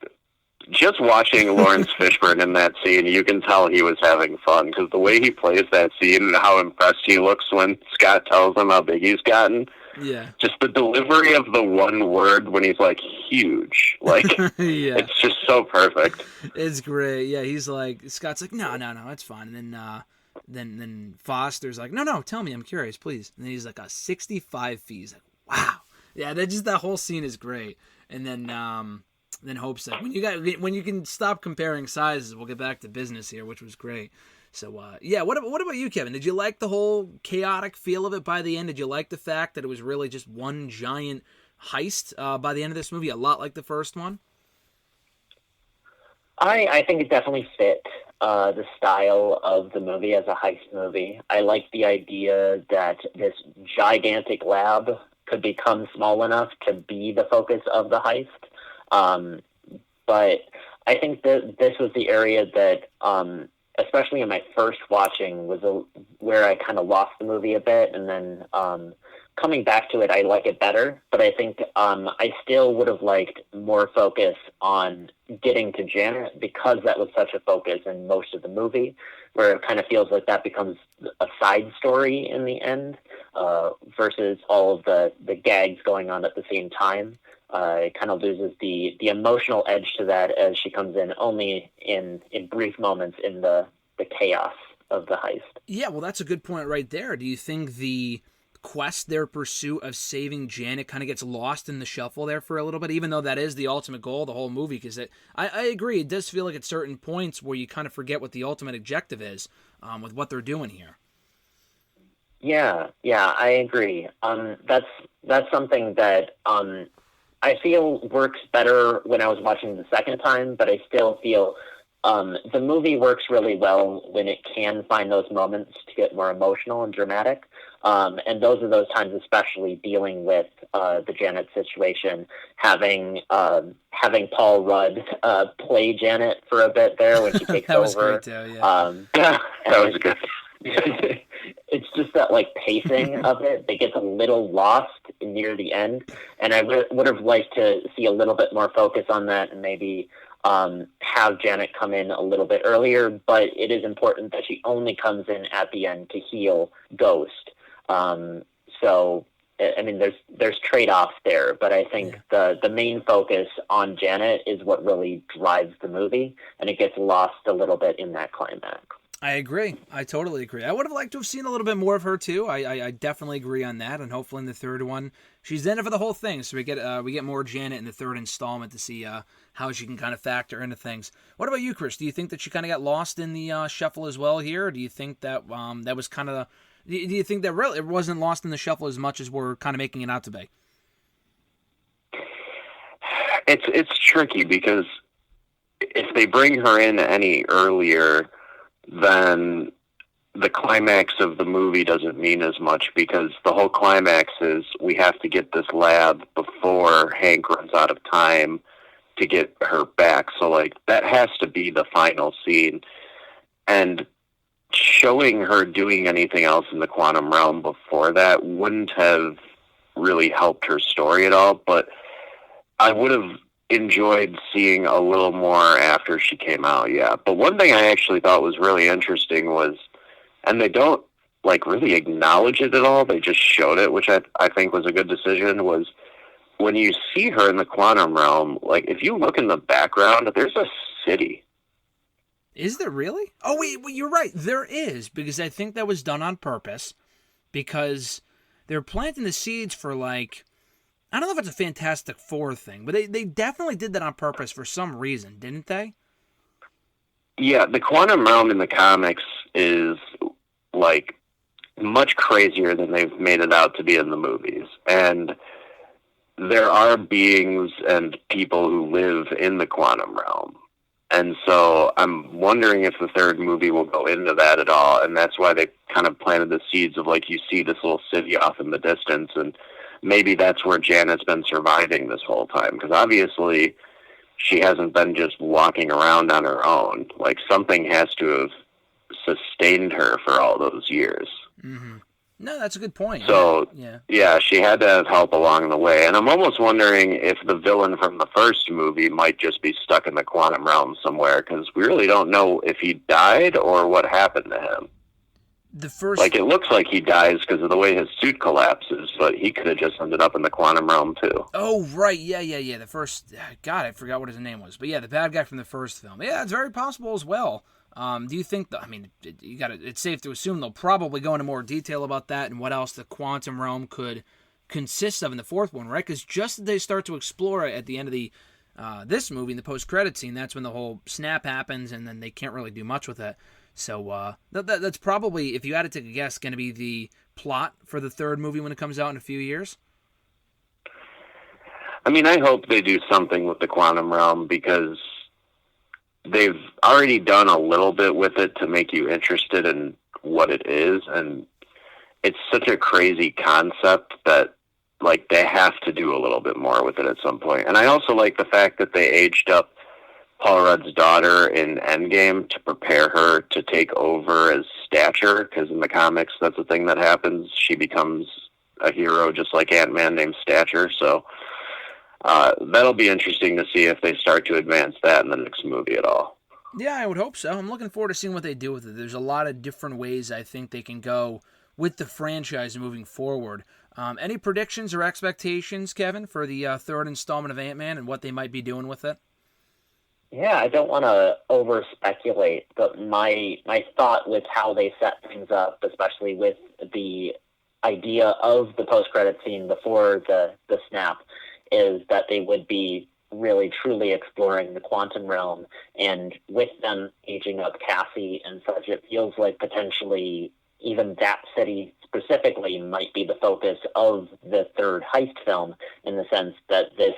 just watching Lawrence Fishburne in that scene, you can tell he was having fun, because the way he plays that scene and how impressed he looks when Scott tells him how big he's gotten. Yeah. Just the delivery of the one word when he's like, huge. Like, yeah. It's just so perfect. It's great. Yeah, he's like, Scott's like, no, it's fine. And then Foster's like, no, tell me, I'm curious, please. And then he's like, 65 feet. He's like, wow. Yeah, that whole scene is great. And then Hope's like, when you can stop comparing sizes, we'll get back to business here, which was great. So, yeah, what about you, Kevin? Did you like the whole chaotic feel of it by the end? Did you like the fact that it was really just one giant heist by the end of this movie, a lot like the first one? I think it definitely fit the style of the movie as a heist movie. I like the idea that this gigantic lab could become small enough to be the focus of the heist. But I think that this was the area that... especially in my first watching, was where I kind of lost the movie a bit, and then coming back to it, I like it better. But I think I still would have liked more focus on getting to Janet, because that was such a focus in most of the movie, where it kind of feels like that becomes a side story in the end, versus all of the gags going on at the same time. It kind of loses the emotional edge to that, as she comes in only in brief moments in the chaos of the heist. Yeah, well, that's a good point right there. Do you think the quest, their pursuit of saving Janet, kind of gets lost in the shuffle there for a little bit, even though that is the ultimate goal of the whole movie? Because I agree, it does feel like at certain points where you kind of forget what the ultimate objective is with what they're doing here. Yeah, I agree. That's something that... I feel works better when I was watching the second time, but I still feel the movie works really well when it can find those moments to get more emotional and dramatic. And those are those times, especially dealing with the Janet situation, having Paul Rudd play Janet for a bit there when she takes that was over. Great too, yeah. That was good. It's just that, like, pacing of it, it gets a little lost near the end, and I would have liked to see a little bit more focus on that, and maybe have Janet come in a little bit earlier. But it is important that she only comes in at the end to heal Ghost. So, I mean, there's trade-offs there, but I think the main focus on Janet is what really drives the movie, and it gets lost a little bit in that climax. I agree. I totally agree. I would have liked to have seen a little bit more of her too. I definitely agree on that, and hopefully in the third one, she's in it for the whole thing. So we get more Janet in the third installment to see how she can kind of factor into things. What about you, Chris? Do you think that she kind of got lost in the shuffle as well here? Or do you think that that was kind of... Do you think that really it wasn't lost in the shuffle as much as we're kind of making it out to be? It's tricky, because if they bring her in any earlier, then the climax of the movie doesn't mean as much, because the whole climax is we have to get this lab before Hank runs out of time to get her back. So, like, that has to be the final scene. And showing her doing anything else in the quantum realm before that wouldn't have really helped her story at all, but I would have enjoyed seeing a little more after she came out, yeah. But one thing I actually thought was really interesting was, and they don't, like, really acknowledge it at all, they just showed it, which I think was a good decision, was when you see her in the quantum realm, like, if you look in the background, there's a city. Is there really? Oh, wait, you're right. There is, because I think that was done on purpose, because they're planting the seeds for, like, I don't know if it's a Fantastic Four thing, but they definitely did that on purpose for some reason, didn't they? Yeah, the quantum realm in the comics is, like, much crazier than they've made it out to be in the movies. And there are beings and people who live in the quantum realm. And so I'm wondering if the third movie will go into that at all. And that's why they kind of planted the seeds of, like, you see this little city off in the distance, and maybe that's where Janet's been surviving this whole time. Because obviously she hasn't been just walking around on her own. Like, something has to have sustained her for all those years. Mm-hmm. No, that's a good point. So, yeah, she had to have help along the way. And I'm almost wondering if the villain from the first movie might just be stuck in the quantum realm somewhere, because we really don't know if he died or what happened to him. Like, it looks like he dies because of the way his suit collapses, but he could have just ended up in the quantum realm, too. Oh, right. Yeah. The first... God, I forgot what his name was. But yeah, the bad guy from the first film. Yeah, it's very possible as well. Do you think, it's safe to assume they'll probably go into more detail about that and what else the quantum realm could consist of in the fourth one, right? Because just as they start to explore it at the end of the this movie, in the post-credit scene, that's when the whole snap happens, and then they can't really do much with it. So that's probably, if you had to take a guess, going to be the plot for the third movie when it comes out in a few years? I mean, I hope they do something with the quantum realm, because they've already done a little bit with it to make you interested in what it is, and it's such a crazy concept that, like, they have to do a little bit more with it at some point. And I also like the fact that they aged up Paul Rudd's daughter in Endgame to prepare her to take over as Stature, because in the comics that's the thing that happens. She becomes a hero just like Ant-Man named Stature, so that'll be interesting to see if they start to advance that in the next movie at all. Yeah, I would hope so. I'm looking forward to seeing what they do with it. There's a lot of different ways I think they can go with the franchise moving forward. Any predictions or expectations, Kevin, for the third installment of Ant-Man and what they might be doing with it? Yeah, I don't want to over-speculate, but my thought with how they set things up, especially with the idea of the post-credit scene before the snap, is that they would be really truly exploring the quantum realm, and with them aging up Cassie and such, it feels like potentially even that city specifically might be the focus of the third heist film, in the sense that this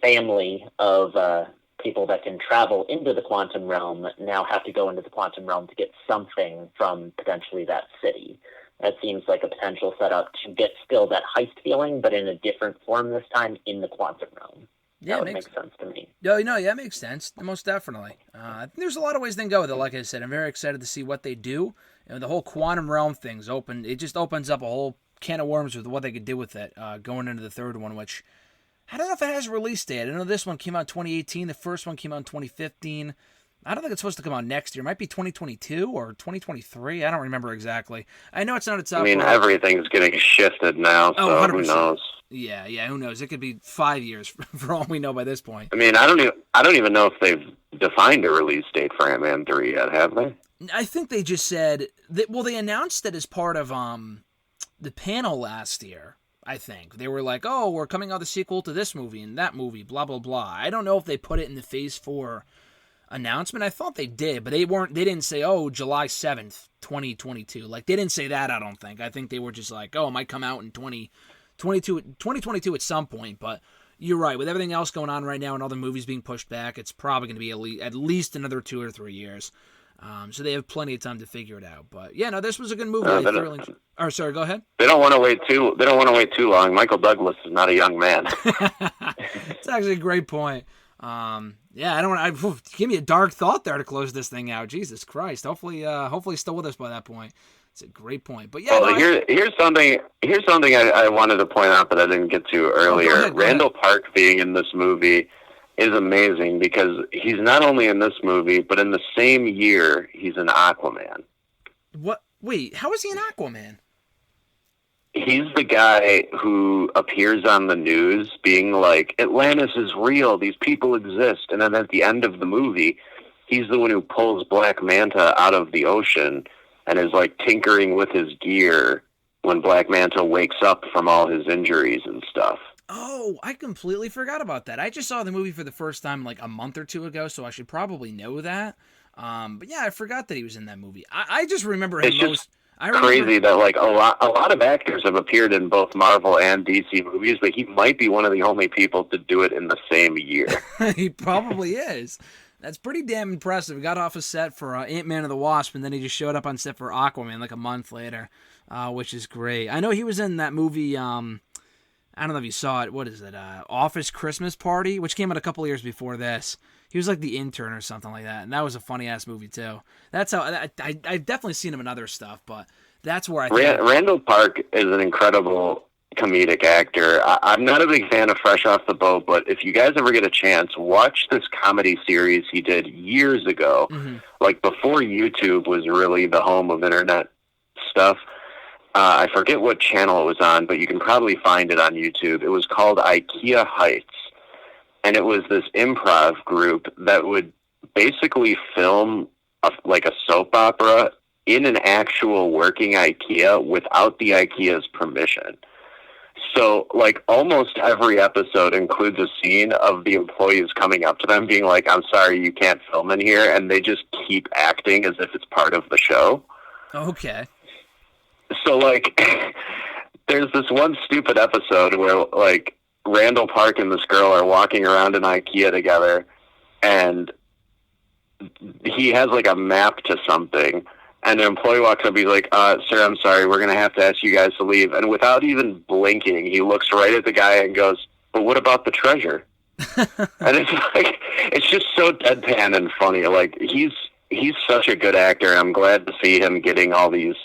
family of people that can travel into the quantum realm now have to go into the quantum realm to get something from potentially that city. That seems like a potential setup to get still that heist feeling, but in a different form this time in the quantum realm. Yeah, that would make sense to me. Yeah, it makes sense. Most definitely. There's a lot of ways they can go with it. Like I said, I'm very excited to see what they do. And the whole quantum realm thing's open. It just opens up a whole can of worms with what they could do with it going into the third one, which I don't know if it has a release date. I know this one came out in 2018. The first one came out in 2015. I don't think it's supposed to come out next year. It might be 2022 or 2023. I don't remember exactly. I know it's not a top. I mean, everything's getting shifted now, so who knows? Yeah, who knows? It could be 5 years for all we know by this point. I mean, I don't even know if they've defined a release date for Ant-Man 3 yet, have they? I think they just said that. Well, they announced it as part of the panel last year. I think they were like, "Oh, we're coming out the sequel to this movie and that movie, blah blah blah." I don't know if they put it in the Phase 4 announcement. I thought they did, but they didn't say, "Oh, July 7th, 2022." Like, they didn't say that, I don't think. I think they were just like, "Oh, it might come out in 2022 at some point." But you're right, with everything else going on right now and all the movies being pushed back, it's probably going to be at least another 2 or 3 years. So they have plenty of time to figure it out. But yeah, no, this was a good movie. Sorry, go ahead. They don't want to wait too long. Michael Douglas is not a young man. It's actually a great point. Give me a dark thought there to close this thing out. Jesus Christ. Hopefully he's still with us by that point. It's a great point. But yeah, here's something I wanted to point out that I didn't get to earlier. Go ahead. Randall Park being in this movie is amazing, because he's not only in this movie, but in the same year he's in Aquaman. What? Wait, how is he in Aquaman? He's the guy who appears on the news being like, Atlantis is real, these people exist. And then at the end of the movie, he's the one who pulls Black Manta out of the ocean and is like tinkering with his gear when Black Manta wakes up from all his injuries and stuff. Oh, I completely forgot about that. I just saw the movie for the first time like a month or two ago, so I should probably know that. But yeah, I forgot that he was in that movie. I just remember him It's just most. I remember, crazy that like a lot of actors have appeared in both Marvel and DC movies, but he might be one of the only people to do it in the same year. He probably is. That's pretty damn impressive. He got off a set for Ant-Man and the Wasp, and then he just showed up on set for Aquaman like a month later, which is great. I know he was in that movie. I don't know if you saw it. What is it? Office Christmas Party, which came out a couple of years before this. He was like the intern or something like that, and that was a funny ass movie too. That's how I've definitely seen him in other stuff, but that's where I think Randall Park is an incredible comedic actor. I'm not a big fan of Fresh Off the Boat, but if you guys ever get a chance, watch this comedy series he did years ago, like before YouTube was really the home of internet stuff. I forget what channel it was on, but you can probably find it on YouTube. It was called IKEA Heights. And it was this improv group that would basically film like a soap opera in an actual working IKEA without the IKEA's permission. So, like, almost every episode includes a scene of the employees coming up to them being like, I'm sorry, you can't film in here. And they just keep acting as if it's part of the show. Okay. So, like, there's this one stupid episode where, like, Randall Park and this girl are walking around in IKEA together, and he has like a map to something, and an employee walks up, he's like, sir, I'm sorry, we're going to have to ask you guys to leave. And without even blinking, he looks right at the guy and goes, but what about the treasure? And it's like, it's just so deadpan and funny. Like, he's such a good actor, and I'm glad to see him getting all these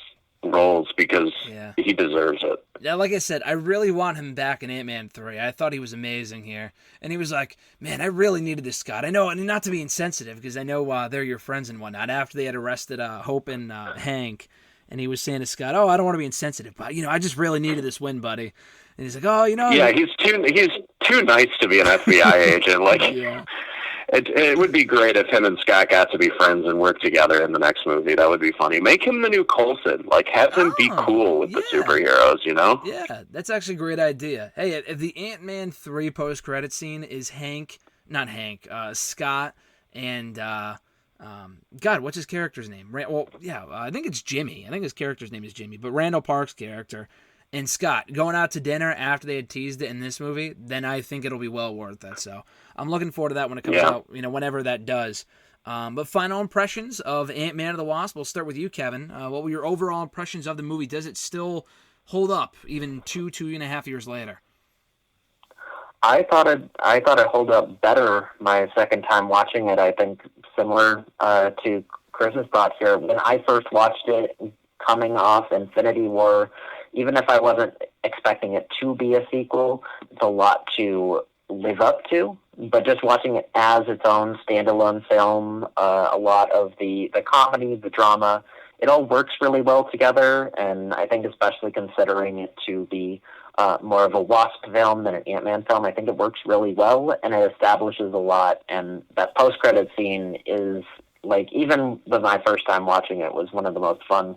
roles because he deserves it. Yeah, like I said, I really want him back in Ant-Man 3. I thought he was amazing here. And he was like, man, I really needed this, Scott. I know, and not to be insensitive, because I know they're your friends and whatnot. After they had arrested Hope and Hank, and he was saying to Scott, I don't want to be insensitive, but, I just really needed this win, buddy. And he's like, Yeah, he's too nice to be an FBI agent. Like, it would be great if him and Scott got to be friends and work together in the next movie. That would be funny. Make him the new Coulson. Like, have him be cool with the superheroes, Yeah, that's actually a great idea. Hey, if the Ant-Man 3 post-credit scene is Scott and, God, what's his character's name? I think it's Jimmy. I think his character's name is Jimmy, but Randall Park's character and Scott going out to dinner after they had teased it in this movie, then I think it'll be well worth it. So I'm looking forward to that when it comes out, whenever that does. But final impressions of Ant-Man and the Wasp. We'll start with you, Kevin. What were your overall impressions of the movie? Does it still hold up even 2.5 years later? I thought it held up better my second time watching it. I think similar to Chris's thoughts here. When I first watched it, coming off Infinity War, even if I wasn't expecting it to be a sequel, it's a lot to live up to. But just watching it as its own standalone film, a lot of the comedy, the drama, it all works really well together. And I think especially considering it to be more of a Wasp film than an Ant-Man film, I think it works really well and it establishes a lot. And that post-credit scene is, like, even with my first time watching it, was one of the most fun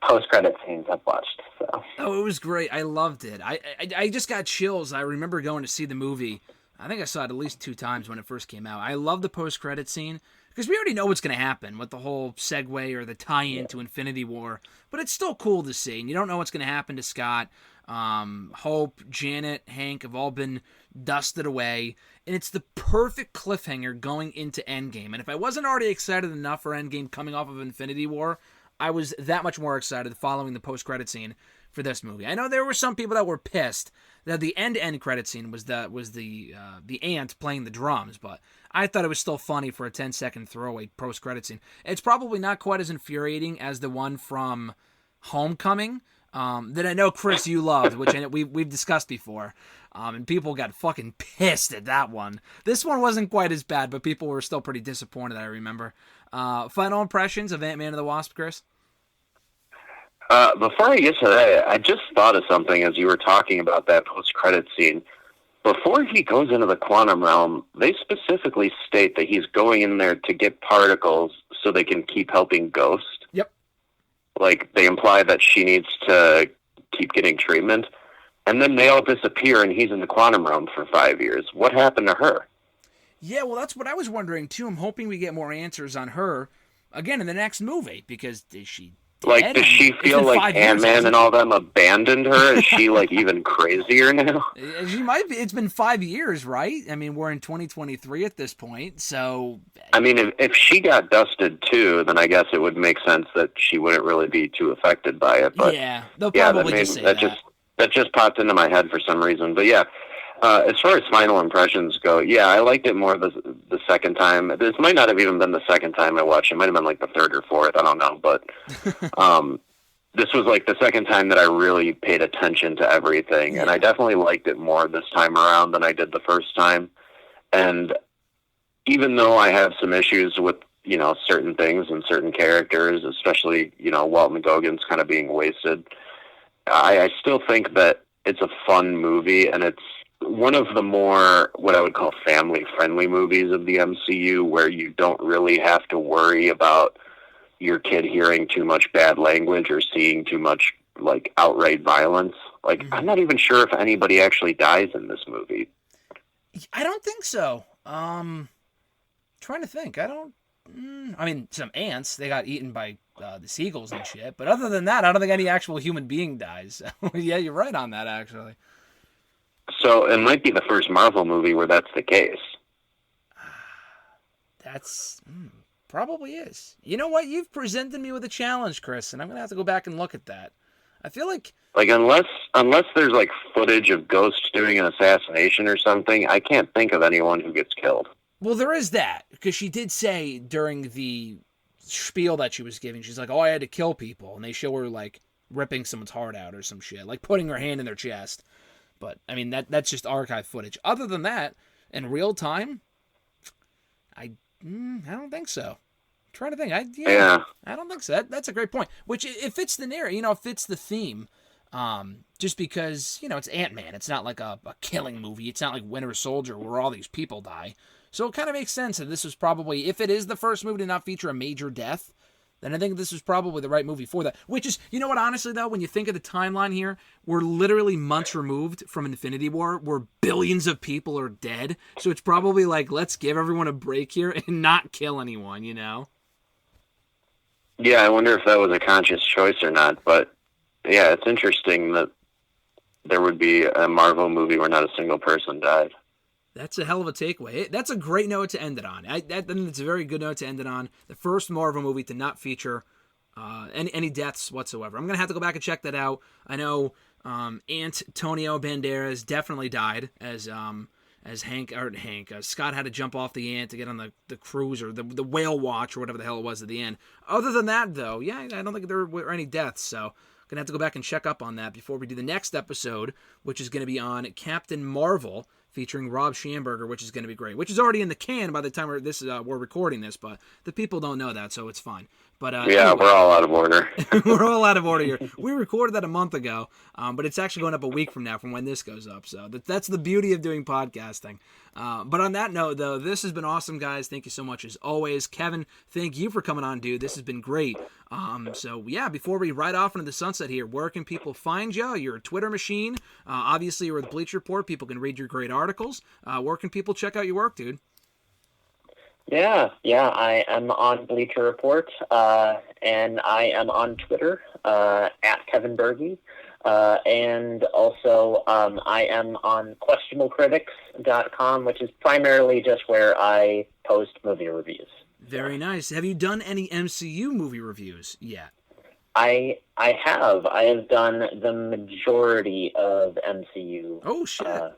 post-credit scenes I've watched. So. Oh, it was great. I loved it. I just got chills. I remember going to see the movie. I think I saw it at least 2 times when it first came out. I love the post-credit scene because we already know what's going to happen with the whole segue or the tie-in to Infinity War, but it's still cool to see. And you don't know what's going to happen to Scott. Hope, Janet, Hank have all been dusted away, and it's the perfect cliffhanger going into Endgame. And if I wasn't already excited enough for Endgame coming off of Infinity War, I was that much more excited following the post-credit scene for this movie. I know there were some people that were pissed that the end credit scene was the ant playing the drums, but I thought it was still funny for a 10-second throwaway post-credit scene. It's probably not quite as infuriating as the one from Homecoming, that I know, Chris, you loved, which we've discussed before, and people got fucking pissed at that one. This one wasn't quite as bad, but people were still pretty disappointed, I remember. Final impressions of Ant-Man and the Wasp, Chris? Before I get to that, I just thought of something as you were talking about that post-credit scene. Before he goes into the quantum realm, they specifically state that he's going in there to get particles so they can keep helping Ghost. Yep. Like, they imply that she needs to keep getting treatment. And then they all disappear, and he's in the quantum realm for 5 years. What happened to her? Yeah, well, that's what I was wondering too. I'm hoping we get more answers on her again in the next movie, because is she Like, dead? does I she mean, it's feel been like 5 years, Ant-Man hasn't and all them abandoned her? Is she, like, even crazier now? she might be. It's been 5 years, right? I mean, we're in 2023 at this point, so I mean, if she got dusted too, then I guess it would make sense that she wouldn't really be too affected by it. But yeah, they'll yeah, probably just say that. that just popped into my head for some reason. But yeah, as far as final impressions go, yeah, I liked it more the second time. This might not have even been the second time I watched it. It might have been like the third or fourth. I don't know. But this was like the second time that I really paid attention to everything. Yeah. And I definitely liked it more this time around than I did the first time. And even though I have some issues with, certain things and certain characters, especially, Walt McGogan's kind of being wasted, I still think that it's a fun movie, and it's one of the more what I would call family-friendly movies of the MCU, where you don't really have to worry about your kid hearing too much bad language or seeing too much, like, outright violence. Like, I'm not even sure if anybody actually dies in this movie. I don't think so. Trying to think. I mean, some ants, they got eaten by the seagulls and shit. But other than that, I don't think any actual human being dies. Yeah, you're right on that, actually. So it might be the first Marvel movie where that's the case. That's probably is. You know what? You've presented me with a challenge, Chris, and I'm gonna have to go back and look at that. I feel like unless there's like footage of Ghost doing an assassination or something, I can't think of anyone who gets killed. well, there is that, because she did say during the spiel that she was giving, she's like, "Oh, I had to kill people," and they show her like ripping someone's heart out or some shit, like putting her hand in their chest. But I mean, that's just archive footage. Other than that, in real time, I don't think so. I'm trying to think. I don't think so. That's a great point. Which it fits the narrative, it fits the theme. Just because it's Ant-Man. It's not like a killing movie. It's not like Winter Soldier where all these people die. So it kind of makes sense that this was probably, if it is the first movie to not feature a major death, then I think this was probably the right movie for that. Which is, what, honestly, though, when you think of the timeline here, we're literally months removed from Infinity War, where billions of people are dead. So it's probably like, let's give everyone a break here and not kill anyone, Yeah, I wonder if that was a conscious choice or not. But, yeah, it's interesting that there would be a Marvel movie where not a single person died. That's a hell of a takeaway. That's a great note to end it on. That's a very good note to end it on. The first Marvel movie to not feature any deaths whatsoever. I'm going to have to go back and check that out. I know Antonio Banderas definitely died as Scott had to jump off the ant to get on the cruise or the whale watch or whatever the hell it was at the end. Other than that, though, yeah, I don't think there were any deaths, so I'm going to have to go back and check up on that before we do the next episode, which is going to be on Captain Marvel, featuring Rob Schamberger, which is going to be great. Which is already in the can by the time we're recording this, but the people don't know that, so it's fine. But anyway, we're all out of order. We're all out of order here. We recorded that a month ago, but it's actually going up a week from now from when this goes up. So that's the beauty of doing podcasting. But on that note, though, this has been awesome, guys. Thank you so much as always. Kevin, thank you for coming on, dude. This has been great. So, yeah, before we ride off into the sunset here, where can people find you? You're a Twitter machine. Obviously, you're with Bleacher Report. People can read your great articles. Where can people check out your work, dude? Yeah, I am on Bleacher Report, and I am on Twitter, at Kevin Berge, and also I am on questionablecritics.com, which is primarily just where I post movie reviews. Very nice. Have you done any MCU movie reviews yet? I have. I have done the majority of MCU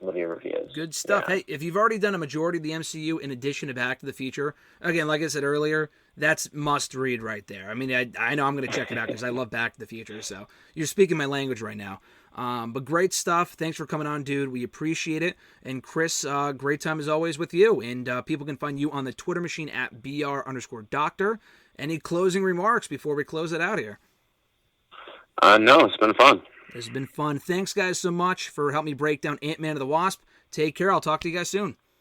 movie reviews. Good stuff. Yeah. Hey, if you've already done a majority of the MCU in addition to Back to the Future, again, like I said earlier, that's must read right there. I mean, I know I'm going to check it out because I love Back to the Future, so you're speaking my language right now. But great stuff. Thanks for coming on, dude. We appreciate it. And Chris, great time as always with you. And people can find you on the Twitter machine at BR_doctor. Any closing remarks before we close it out here? No, it's been fun. It's been fun. Thanks, guys, so much for helping me break down Ant-Man and the Wasp. Take care. I'll talk to you guys soon.